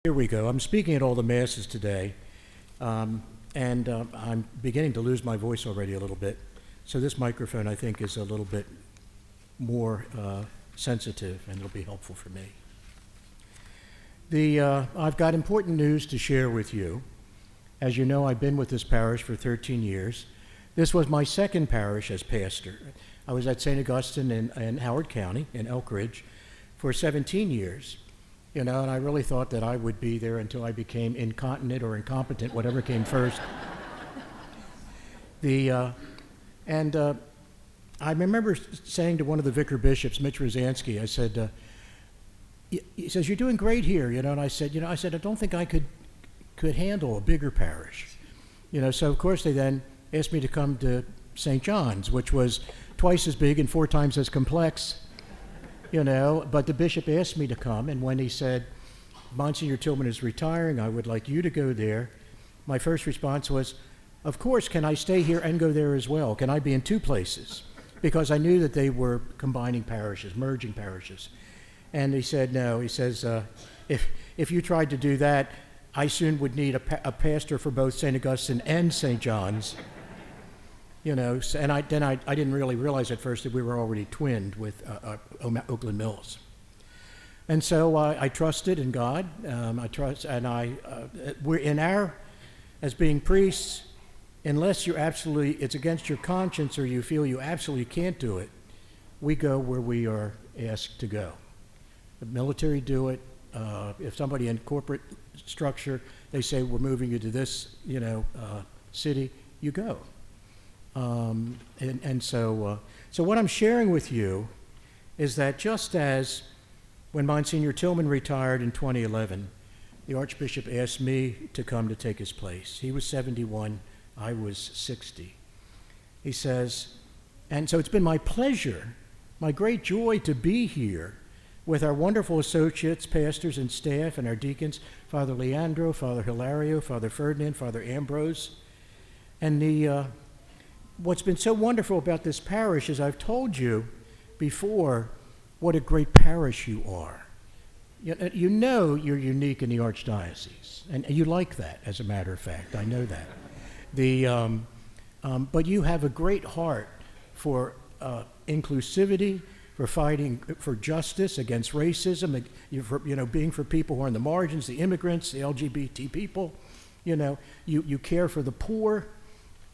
Here we go. I'm speaking at all the masses today, and I'm beginning to lose my voice already a little bit. So this microphone, I think, is a little bit more sensitive, and it'll be helpful for me. I've got important news to share with you. As you know, I've been with this parish for 13 years. This was my second parish as pastor. I was at St. Augustine in Howard County, in Elk Ridge, for 17 years. And I really thought that I would be there until I became incontinent or incompetent, whatever came first. I remember saying to one of the vicar bishops, Mitch Rosansky, I said, he says, "You're doing great here," and I said, I don't think I could handle a bigger parish. So of course they then asked me to come to St. John's, which was twice as big and 4 times as complex. But the bishop asked me to come, and when he said, "Monsignor Tillman is retiring, I would like you to go there," my first response was, "Of course, can I stay here and go there as well? Can I be in 2 places?" Because I knew that they were combining parishes, merging parishes. And he said, "No," he says, if you tried to do that, I soon would need a pastor for both St. Augustine and St. John's. And I didn't really realize at first that we were already twinned with Oakland Mills. And so I trusted in God. We're as being priests, unless it's against your conscience or you feel you absolutely can't do it, we go where we are asked to go. The military do it. If somebody in corporate structure, they say, "We're moving you to this, city," you go. So what I'm sharing with you is that just as when Monsignor Tillman retired in 2011, the Archbishop asked me to come to take his place. He was 71, I was 60. He says, and so it's been my pleasure, my great joy to be here with our wonderful associates, pastors, and staff, and our deacons, Father Leandro, Father Hilario, Father Ferdinand, Father Ambrose. And what's been so wonderful about this parish is I've told you before what a great parish you are. You know you're unique in the Archdiocese, and you like that, as a matter of fact. I know that. But you have a great heart for inclusivity, for fighting for justice against racism, being for people who are on the margins, the immigrants, the LGBT people. You care for the poor.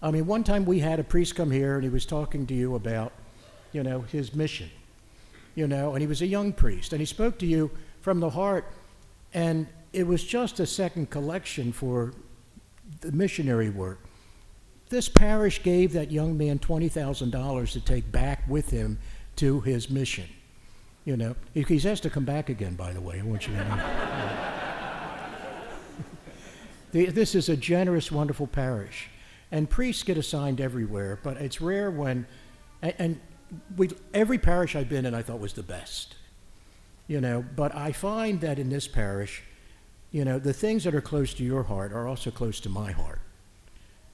I mean, one time we had a priest come here and he was talking to you about, his mission, and he was a young priest, and he spoke to you from the heart, and it was just a second collection for the missionary work. This parish gave that young man $20,000 to take back with him to his mission. He's asked to come back again, by the way, I want you to know. This is a generous, wonderful parish. And priests get assigned everywhere, but it's rare when, every parish I've been in I thought was the best. But I find that in this parish, the things that are close to your heart are also close to my heart.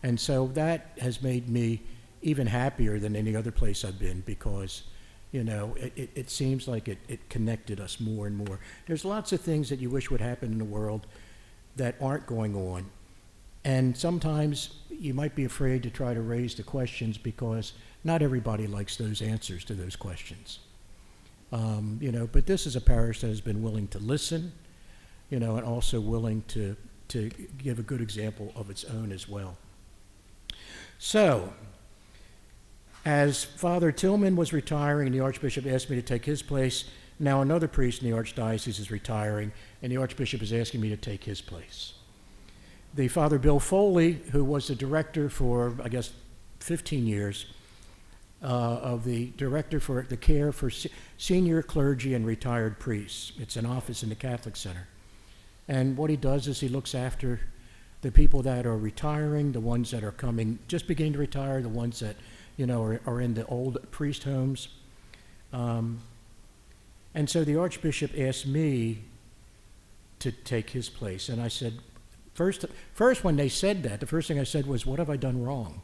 And so that has made me even happier than any other place I've been because, it seems like it connected us more and more. There's lots of things that you wish would happen in the world that aren't going on. And sometimes you might be afraid to try to raise the questions because not everybody likes those answers to those questions. But this is a parish that has been willing to listen, and also willing to give a good example of its own as well. So, as Father Tillman was retiring and the Archbishop asked me to take his place, now another priest in the Archdiocese is retiring and the Archbishop is asking me to take his place. The Father Bill Foley, who was the director for, 15 years, of the director for the care for senior clergy and retired priests. It's an office in the Catholic Center. And what he does is he looks after the people that are retiring, the ones that are just beginning to retire, the ones that, are in the old priest homes. And so the Archbishop asked me to take his place. And I said, First, when they said that, the first thing I said was, "What have I done wrong?"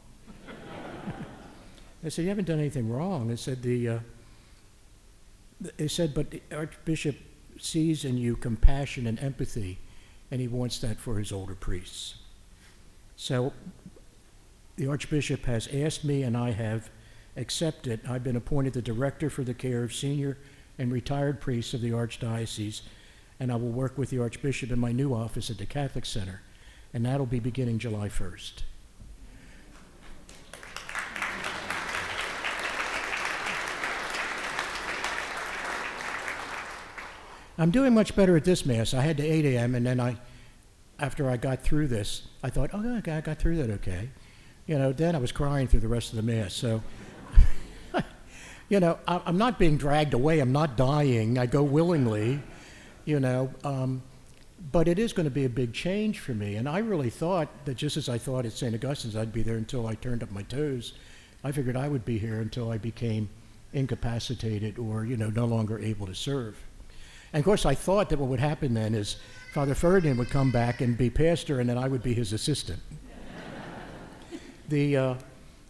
I said, "You haven't done anything wrong." They said, "But the Archbishop sees in you compassion and empathy and he wants that for his older priests. So the Archbishop has asked me, and I have accepted. I've been appointed the Director for the Care of Senior and Retired Priests of the Archdiocese, and I will work with the Archbishop in my new office at the Catholic Center, and that'll be beginning July 1st. I'm doing much better at this Mass. I had to 8 a.m., and then after I got through this, I thought, oh, okay, I got through that okay. Then I was crying through the rest of the Mass. So, I'm not being dragged away. I'm not dying. I go willingly, but it is going to be a big change for me. And I really thought that just as I thought at St. Augustine's I'd be there until I turned up my toes, I figured I would be here until I became incapacitated or, no longer able to serve. And of course, I thought that what would happen then is Father Ferdinand would come back and be pastor, and then I would be his assistant.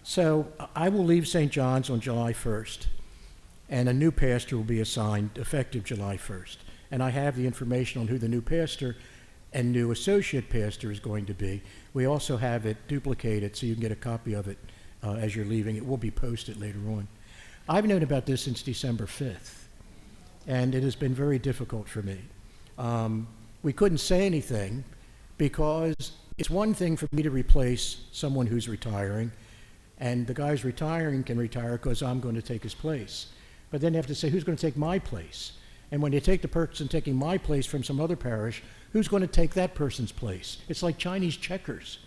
So I will leave St. John's on July 1st, and a new pastor will be assigned effective July 1st. And I have the information on who the new pastor and new associate pastor is going to be. We also have it duplicated so you can get a copy of it as you're leaving. It will be posted later on. I've known about this since December 5th. And it has been very difficult for me. We couldn't say anything because it's one thing for me to replace someone who's retiring, and the guy who's retiring can retire because I'm going to take his place. But then you have to say, who's going to take my place? And when you take the person taking my place from some other parish, who's going to take that person's place? It's like Chinese checkers.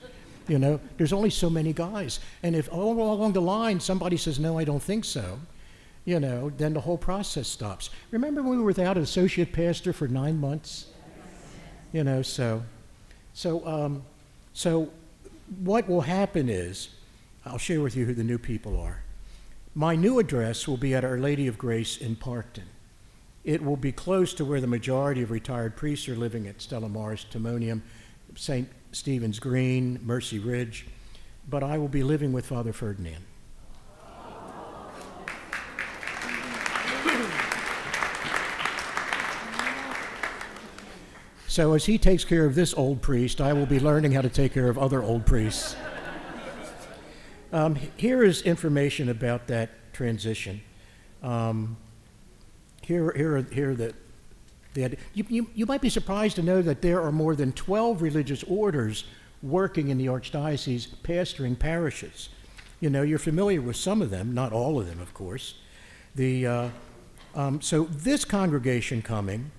There's only so many guys. And if all along the line somebody says, no, I don't think so, then the whole process stops. Remember when we were without an associate pastor for 9 months? So what will happen is, I'll share with you who the new people are. My new address will be at Our Lady of Grace in Parkton. It will be close to where the majority of retired priests are living at Stella Maris, Timonium, St. Stephen's Green, Mercy Ridge, but I will be living with Father Ferdinand. So as he takes care of this old priest, I will be learning how to take care of other old priests. Here is information about that transition. You might be surprised to know that there are more than 12 religious orders working in the Archdiocese, pastoring parishes. You're familiar with some of them, not all of them, of course. So this congregation coming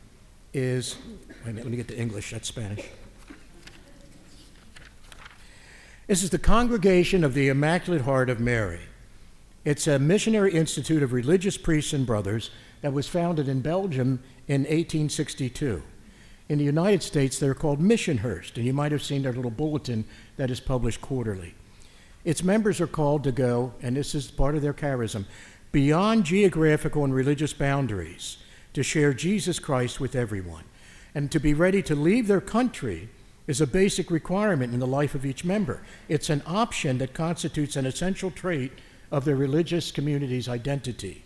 is, wait a minute, let me get to English, that's Spanish. This is the Congregation of the Immaculate Heart of Mary. It's a missionary institute of religious priests and brothers that was founded in Belgium in 1862. In the United States, they're called Missionhurst, and you might have seen their little bulletin that is published quarterly. Its members are called to go, and this is part of their charism, beyond geographical and religious boundaries, to share Jesus Christ with everyone. And to be ready to leave their country is a basic requirement in the life of each member. It's an option that constitutes an essential trait of their religious community's identity.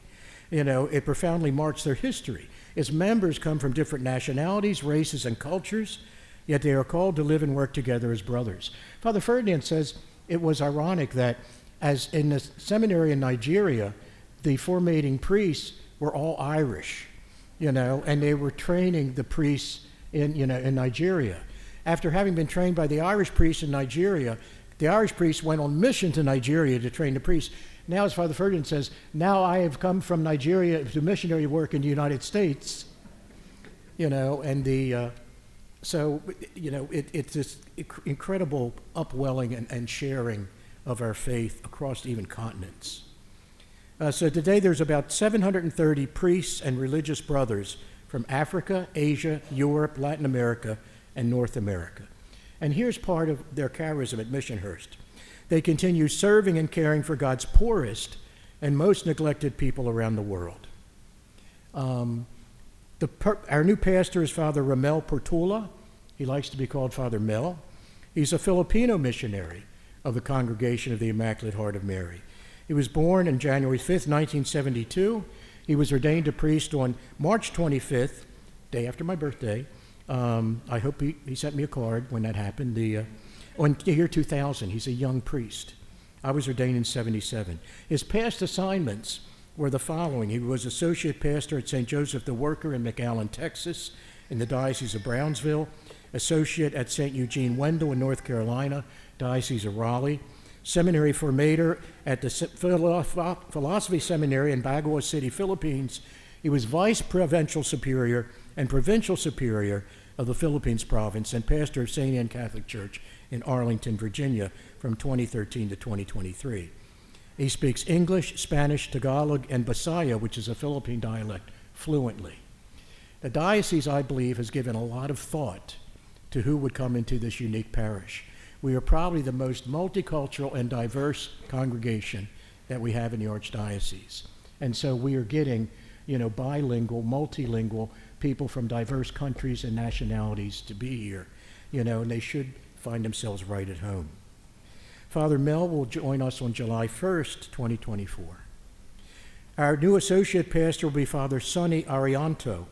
It profoundly marks their history. Its members come from different nationalities, races, and cultures, yet they are called to live and work together as brothers. Father Ferdinand says it was ironic that as in the seminary in Nigeria, the formating priests were all Irish. And they were training the priests in Nigeria. After having been trained by the Irish priests in Nigeria, the Irish priests went on mission to Nigeria to train the priests. Now, as Father Ferdinand says, now I have come from Nigeria to missionary work in the United States, it's this incredible upwelling and sharing of our faith across even continents. So today there's about 730 priests and religious brothers from Africa, Asia, Europe, Latin America, and North America. And here's part of their charism at Missionhurst. They continue serving and caring for God's poorest and most neglected people around the world. Our new pastor is Father Ramel Portula. He likes to be called Father Mel. He's a Filipino missionary of the Congregation of the Immaculate Heart of Mary. He was born on January 5th, 1972. He was ordained a priest on March 25th, day after my birthday, I hope he sent me a card when that happened. In the year 2000, he's a young priest. I was ordained in 77. His past assignments were the following. He was associate pastor at St. Joseph the Worker in McAllen, Texas, in the Diocese of Brownsville, associate at St. Eugene Wendell in North Carolina, Diocese of Raleigh, seminary formator at the Philosophy Seminary in Baguio City, Philippines. He was vice provincial superior and provincial superior of the Philippines province and pastor of St. Anne Catholic Church in Arlington, Virginia from 2013 to 2023. He speaks English, Spanish, Tagalog, and Bisaya, which is a Philippine dialect, fluently. The diocese, I believe, has given a lot of thought to who would come into this unique parish. We are probably the most multicultural and diverse congregation that we have in the Archdiocese. And so we are getting, bilingual, multilingual people from diverse countries and nationalities to be here, and they should find themselves right at home. Father Mel will join us on July 1st, 2024. Our new associate pastor will be Father Sonny Arianto.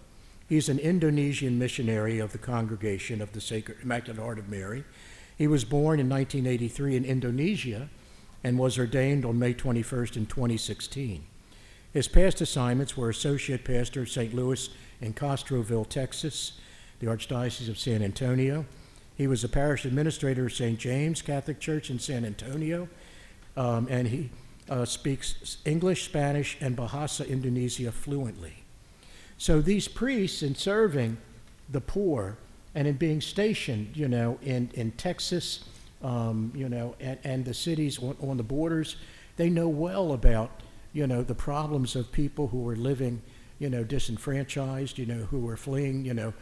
He's an Indonesian missionary of the Congregation of the Sacred Immaculate Heart of Mary. He was born in 1983 in Indonesia and was ordained on May 21st in 2016. His past assignments were associate pastor of St. Louis in Castroville, Texas, the Archdiocese of San Antonio. He was a parish administrator of St. James Catholic Church in San Antonio, and he speaks English, Spanish, and Bahasa Indonesia fluently. So these priests, in serving the poor and in being stationed, in Texas, and the cities on the borders, they know well about, the problems of people who are living, disenfranchised, who are fleeing,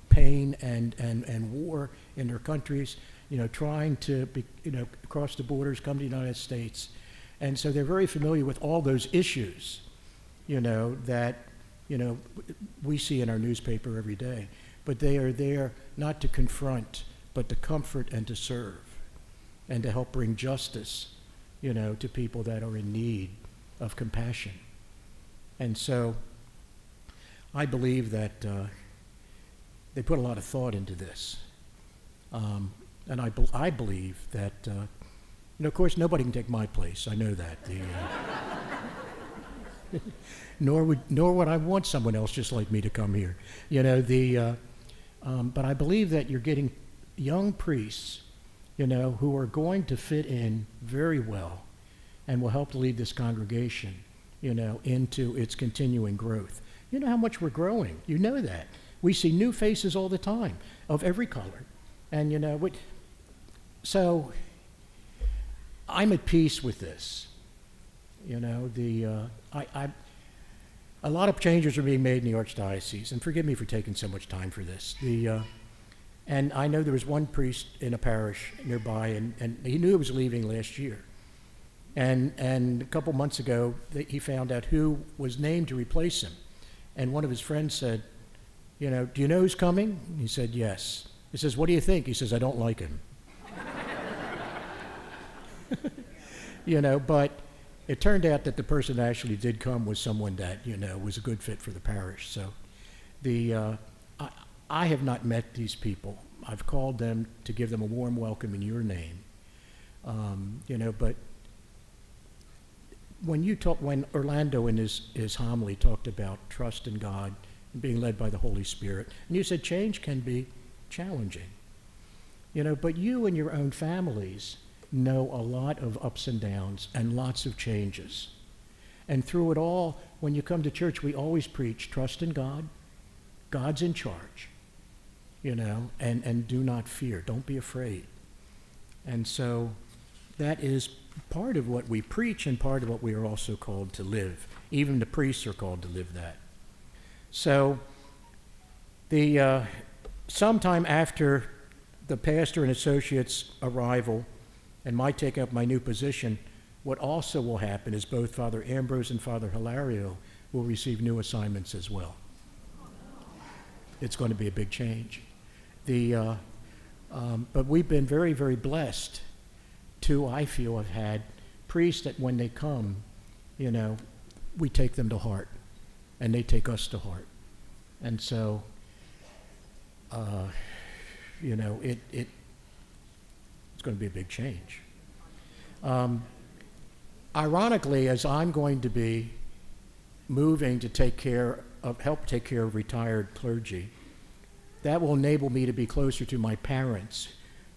pain and war in their countries, trying to cross the borders, come to the United States. And so they're very familiar with all those issues, that, we see in our newspaper every day. But they are there not to confront, but to comfort and to serve, and to help bring justice, to people that are in need of compassion. And so I believe that they put a lot of thought into this. And I believe that, of course, nobody can take my place. I know that. Nor would I want someone else just like me to come here. But I believe that you're getting young priests, who are going to fit in very well and will help to lead this congregation, into its continuing growth. You know how much we're growing. You know that. We see new faces all the time of every color. And, so I'm at peace with this. A lot of changes are being made in the Archdiocese, and forgive me for taking so much time for this. And I know there was one priest in a parish nearby, and he knew he was leaving last year. And a couple months ago, he found out who was named to replace him. And one of his friends said, do you know who's coming? He said, yes. He says, what do you think? He says, I don't like him. But it turned out that the person that actually did come was someone that, was a good fit for the parish. So I have not met these people. I've called them to give them a warm welcome in your name. But when Orlando in his homily talked about trust in God and being led by the Holy Spirit, and you said change can be challenging, but you and your own families know a lot of ups and downs and lots of changes. And through it all, when you come to church, we always preach trust in God. God's in charge, and do not fear. Don't be afraid. And so that is part of what we preach and part of what we are also called to live. Even the priests are called to live that. So sometime after the pastor and associate's arrival and my taking up my new position, what also will happen is both Father Ambrose and Father Hilario will receive new assignments as well. It's going to be a big change. But we've been very, very blessed to, I feel, have had priests that when they come, we take them to heart, and they take us to heart. And so you know, it's going to be a big change. Ironically, as I'm going to be moving to help take care of retired clergy, that will enable me to be closer to my parents,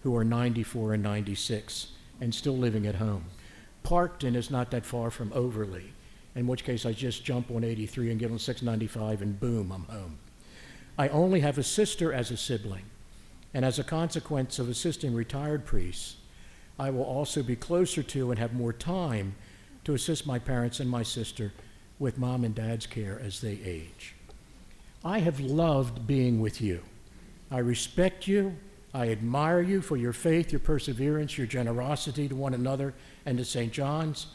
who are 94 and 96 and still living at home. Parkton is not that far from Overley, in which case I just jump on 83 and get on 695 and boom, I'm home. I only have a sister as a sibling, and as a consequence of assisting retired priests, I will also be closer to and have more time to assist my parents and my sister with mom and dad's care as they age. I have loved being with you. I respect you. I admire you for your faith, your perseverance, your generosity to one another and to St. John's.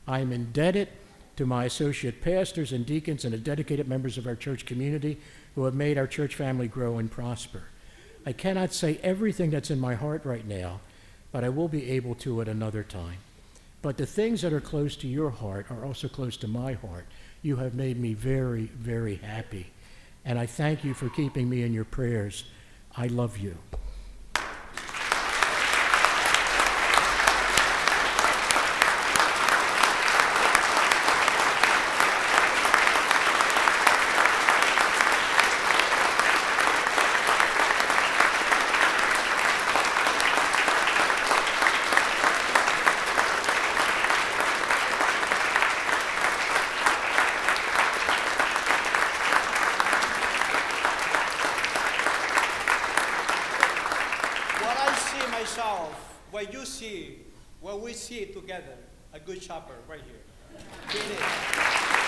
I am indebted to my associate pastors and deacons and the dedicated members of our church community who have made our church family grow and prosper. I cannot say everything that's in my heart right now, but I will be able to at another time. But the things that are close to your heart are also close to my heart. You have made me very, very happy. And I thank you for keeping me in your prayers. I love you. What we see together, a good shepherd right here.